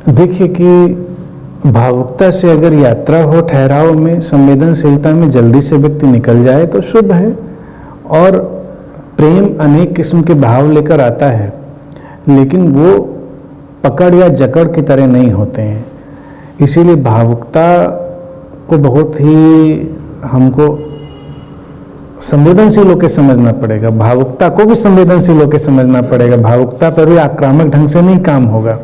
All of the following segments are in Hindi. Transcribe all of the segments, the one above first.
देखिए कि भावुकता से अगर यात्रा हो ठहराव में, संवेदनशीलता में जल्दी से व्यक्ति निकल जाए तो शुभ है। और प्रेम अनेक किस्म के भाव लेकर आता है, लेकिन वो पकड़ या जकड़ की तरह नहीं होते हैं। इसीलिए भावुकता को बहुत ही हमको संवेदनशील होकर समझना पड़ेगा, भावुकता को भी संवेदनशील होकर समझना पड़ेगा। भावुकता पर भी आक्रामक ढंग से नहीं काम होगा।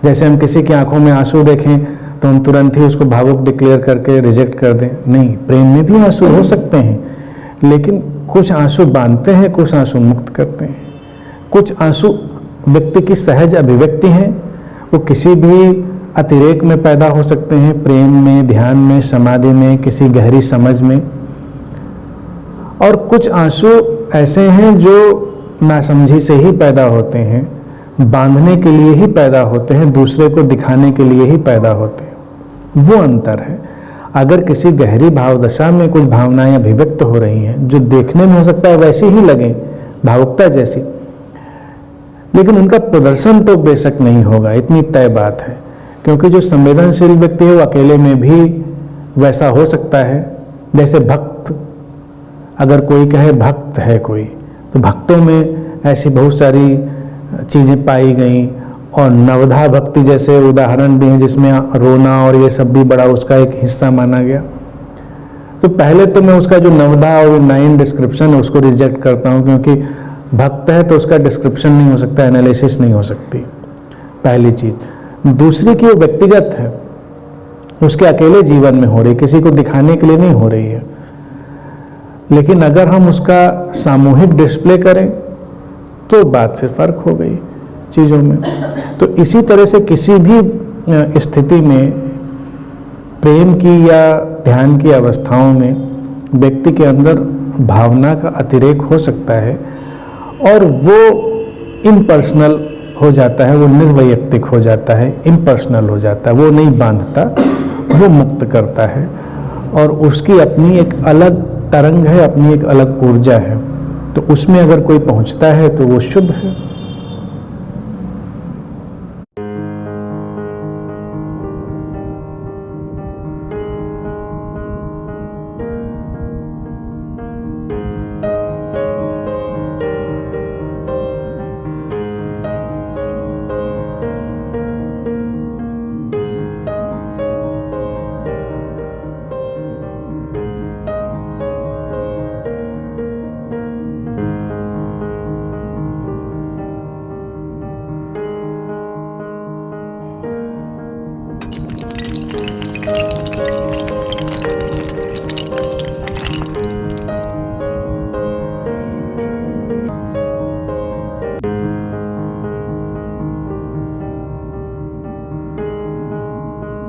जैसे हम किसी की आंखों में आंसू देखें तो हम तुरंत ही उसको भावुक डिक्लेयर करके रिजेक्ट कर दें, नहीं। प्रेम में भी आंसू हो सकते हैं, लेकिन कुछ आंसू बांधते हैं, कुछ आंसू मुक्त करते हैं। कुछ आंसू व्यक्ति की सहज अभिव्यक्ति हैं, वो किसी भी अतिरेक में पैदा हो सकते हैं, प्रेम में, ध्यान में, समाधि में, किसी गहरी समझ में। और कुछ आंसू ऐसे हैं जो नासमझी से ही पैदा होते हैं, बांधने के लिए ही पैदा होते हैं, दूसरे को दिखाने के लिए ही पैदा होते हैं। वो अंतर है। अगर किसी गहरी भावदशा में कुछ भावनाएं अभिव्यक्त हो रही हैं जो देखने में हो सकता है वैसी ही लगे, भावुकता जैसी, लेकिन उनका प्रदर्शन तो बेशक नहीं होगा, इतनी तय बात है। क्योंकि जो संवेदनशील व्यक्ति है वो अकेले में भी वैसा हो सकता है। जैसे भक्त, अगर कोई कहे भक्त है कोई, तो भक्तों में ऐसी बहुत सारी चीज़ें पाई गई। और नवधा भक्ति जैसे उदाहरण भी हैं जिसमें रोना और ये सब भी बड़ा उसका एक हिस्सा माना गया। तो पहले तो मैं उसका जो नवधा और 9 डिस्क्रिप्शन है उसको रिजेक्ट करता हूँ, क्योंकि भक्त है तो उसका डिस्क्रिप्शन नहीं हो सकता, एनालिसिस नहीं हो सकती, पहली चीज़। दूसरी कि वो व्यक्तिगत है, उसके अकेले जीवन में हो रही, किसी को दिखाने के लिए नहीं हो रही है। लेकिन अगर हम उसका सामूहिक डिस्प्ले करें तो बात फिर फर्क हो गई चीज़ों में। तो इसी तरह से किसी भी स्थिति में, प्रेम की या ध्यान की अवस्थाओं में व्यक्ति के अंदर भावना का अतिरेक हो सकता है और वो इम्पर्सनल हो जाता है, वो निर्वैयक्तिक हो जाता है, इम्पर्सनल हो जाता है, वो नहीं बांधता, वो मुक्त करता है। और उसकी अपनी एक अलग तरंग है, अपनी एक अलग ऊर्जा है। तो उसमें अगर कोई पहुंचता है तो वो शुभ है।